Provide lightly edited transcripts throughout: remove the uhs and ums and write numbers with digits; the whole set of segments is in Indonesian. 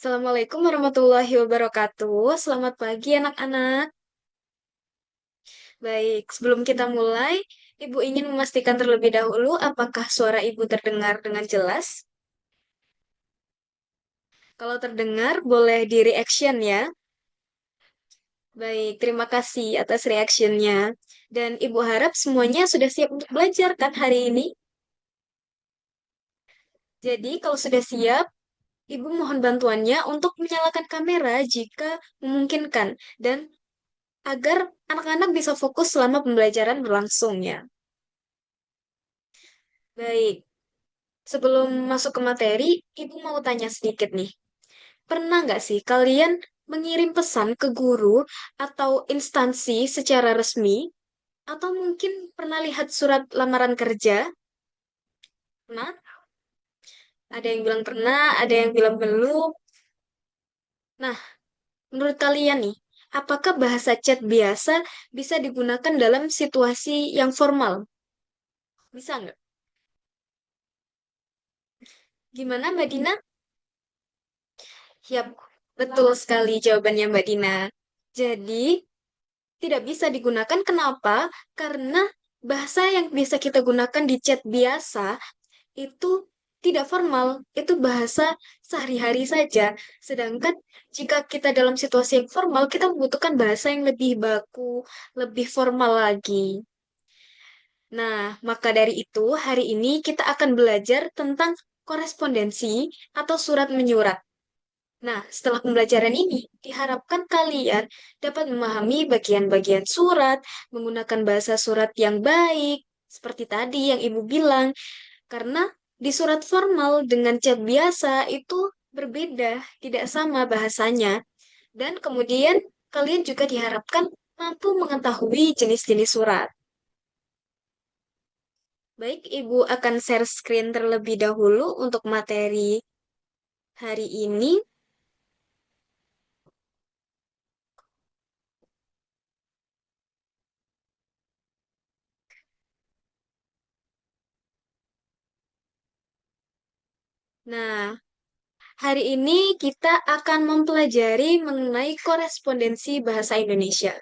Assalamualaikum warahmatullahi wabarakatuh. Selamat pagi anak-anak. Baik, sebelum kita mulai, Ibu ingin memastikan terlebih dahulu apakah suara Ibu terdengar dengan jelas? Kalau terdengar, boleh di reaction ya. Baik, terima kasih atas reactionnya. Dan Ibu harap semuanya sudah siap untuk belajar kan hari ini? Jadi, kalau sudah siap, Ibu mohon bantuannya untuk menyalakan kamera jika memungkinkan dan agar anak-anak bisa fokus selama pembelajaran berlangsung ya. Baik, sebelum masuk ke materi, Ibu mau tanya sedikit nih. Pernah nggak sih kalian mengirim pesan ke guru atau instansi secara resmi? Atau mungkin pernah lihat surat lamaran kerja? Pernah? Ada yang bilang pernah, ada yang bilang belum. Nah, menurut kalian nih, apakah bahasa chat biasa bisa digunakan dalam situasi yang formal? Bisa nggak? Gimana Mbak Dina? Yap, betul sekali jawabannya Mbak Dina. Jadi, tidak bisa digunakan. Kenapa? Karena bahasa yang bisa kita gunakan di chat biasa itu tidak formal, itu bahasa sehari-hari saja. Sedangkan jika kita dalam situasi yang formal, kita membutuhkan bahasa yang lebih baku, lebih formal lagi. Nah, maka dari itu, hari ini kita akan belajar tentang korespondensi atau surat menyurat. Nah, setelah pembelajaran ini, diharapkan kalian dapat memahami bagian-bagian surat, menggunakan bahasa surat yang baik, seperti tadi yang Ibu bilang, karena di surat formal dengan chat biasa itu berbeda, tidak sama bahasanya. Dan kemudian kalian juga diharapkan mampu mengetahui jenis-jenis surat. Baik, Ibu akan share screen terlebih dahulu untuk materi hari ini. Nah, hari ini kita akan mempelajari mengenai korespondensi bahasa Indonesia.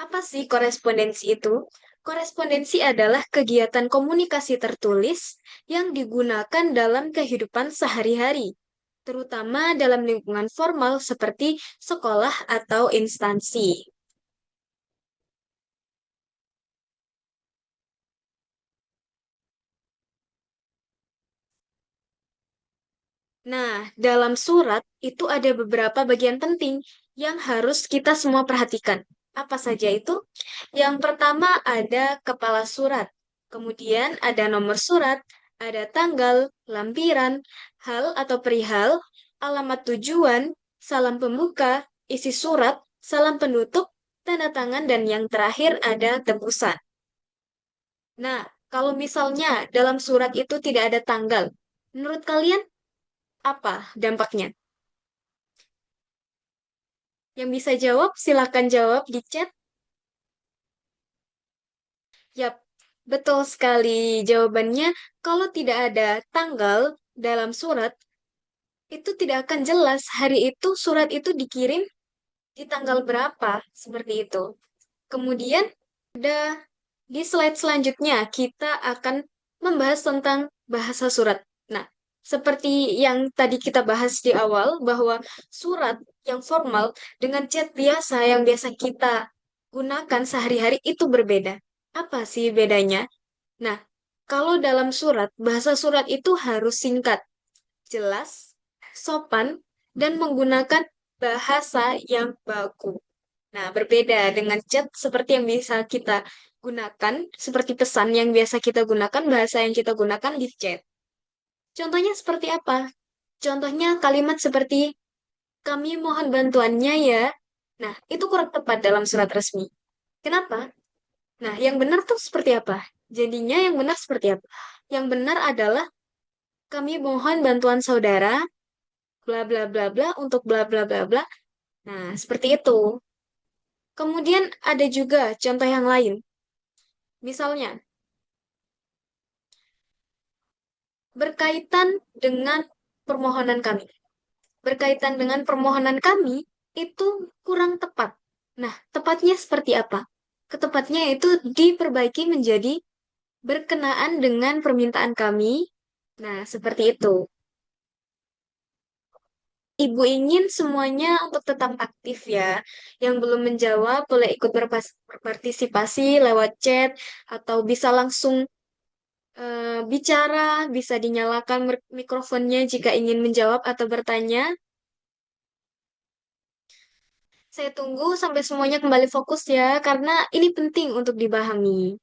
Apa sih korespondensi itu? Korespondensi adalah kegiatan komunikasi tertulis yang digunakan dalam kehidupan sehari-hari, terutama dalam lingkungan formal seperti sekolah atau instansi. Nah, dalam surat itu ada beberapa bagian penting yang harus kita semua perhatikan. Apa saja itu? Yang pertama ada kepala surat, kemudian ada nomor surat, ada tanggal, lampiran, hal atau perihal, alamat tujuan, salam pembuka, isi surat, salam penutup, tanda tangan, dan yang terakhir ada tebusan. Nah, kalau misalnya dalam surat itu tidak ada tanggal, menurut kalian apa dampaknya? Yang bisa jawab, silakan jawab di chat. Yap, betul sekali. Jawabannya, kalau tidak ada tanggal dalam surat, itu tidak akan jelas hari itu surat itu dikirim di tanggal berapa, seperti itu. Kemudian, di slide selanjutnya, kita akan membahas tentang bahasa surat. Nah, seperti yang tadi kita bahas di awal, bahwa surat yang formal dengan chat biasa yang biasa kita gunakan sehari-hari itu berbeda. Apa sih bedanya? Nah, kalau dalam surat, bahasa surat itu harus singkat, jelas, sopan, dan menggunakan bahasa yang baku. Nah, berbeda dengan chat seperti yang bisa kita gunakan, seperti pesan yang biasa kita gunakan, bahasa yang kita gunakan di chat. Contohnya seperti apa? Contohnya kalimat seperti, kami mohon bantuannya ya. Nah, itu kurang tepat dalam surat resmi. Kenapa? Nah, yang benar tuh seperti apa? Jadinya yang benar seperti apa? Yang benar adalah kami mohon bantuan saudara, bla bla bla bla, untuk bla bla bla bla. Nah, seperti itu. Kemudian ada juga contoh yang lain. Misalnya, berkaitan dengan permohonan kami. berkaitan dengan permohonan kami itu kurang tepat. Nah, tepatnya seperti apa? Ketepatnya itu diperbaiki menjadi berkenaan dengan permintaan kami. Nah, seperti itu. Ibu ingin semuanya untuk tetap aktif ya. Yang belum menjawab boleh ikut berpartisipasi lewat chat atau bisa langsung bicara, bisa dinyalakan mikrofonnya jika ingin menjawab atau bertanya. Saya tunggu sampai semuanya kembali fokus ya, karena ini penting untuk dipahami.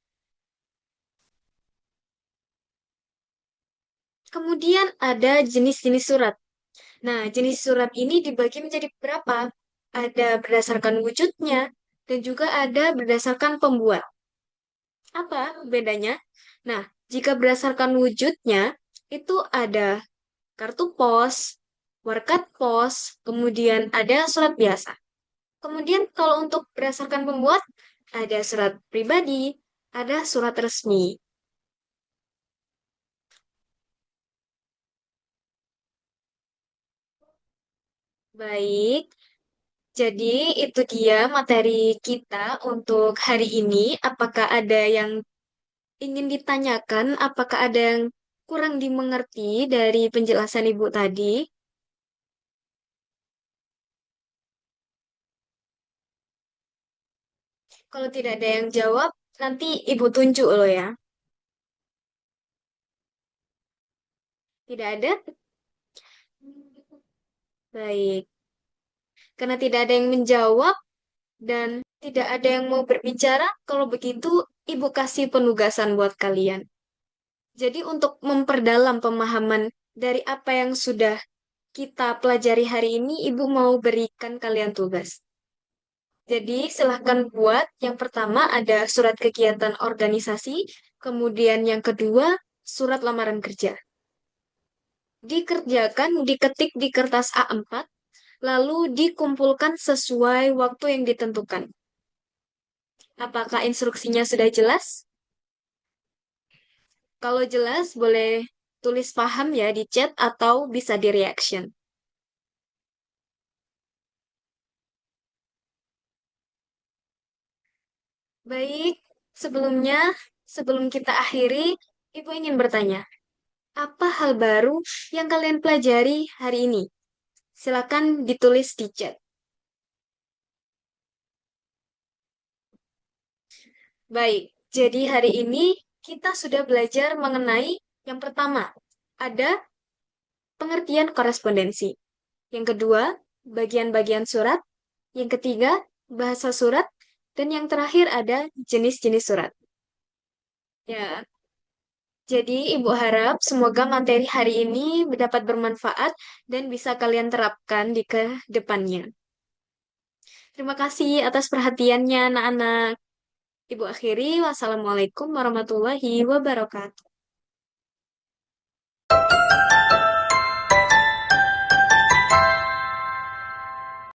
Kemudian ada jenis-jenis surat. Nah, jenis surat ini dibagi menjadi berapa? Ada berdasarkan wujudnya dan juga ada berdasarkan pembuat. Apa bedanya? Nah, jika berdasarkan wujudnya, itu ada kartu pos, warkat pos, kemudian ada surat biasa. Kemudian kalau untuk berdasarkan pembuat, ada surat pribadi, ada surat resmi. Baik, jadi itu dia materi kita untuk hari ini. Apakah ada yang ingin ditanyakan? Apakah ada yang kurang dimengerti dari penjelasan Ibu tadi? Kalau tidak ada yang jawab, nanti Ibu tunjuk loh ya. Tidak ada? Baik. Karena tidak ada yang menjawab dan tidak ada yang mau berbicara, kalau begitu Ibu kasih penugasan buat kalian. Jadi untuk memperdalam pemahaman dari apa yang sudah kita pelajari hari ini, Ibu mau berikan kalian tugas. Jadi silahkan buat. Yang pertama ada surat kegiatan organisasi, kemudian yang kedua surat lamaran kerja. Dikerjakan, diketik di kertas A4, lalu dikumpulkan sesuai waktu yang ditentukan. Apakah instruksinya sudah jelas? Kalau jelas, boleh tulis paham ya di chat atau bisa di reaction. Baik, sebelumnya, sebelum kita akhiri, Ibu ingin bertanya, apa hal baru yang kalian pelajari hari ini? Silakan ditulis di chat. Baik, jadi hari ini kita sudah belajar mengenai yang pertama, ada pengertian korespondensi. Yang kedua, bagian-bagian surat. Yang ketiga, bahasa surat. Dan yang terakhir ada jenis-jenis surat. Ya, jadi Ibu harap semoga materi hari ini dapat bermanfaat dan bisa kalian terapkan di ke depannya. Terima kasih atas perhatiannya anak-anak. Ibu akhiri, wassalamualaikum warahmatullahi wabarakatuh.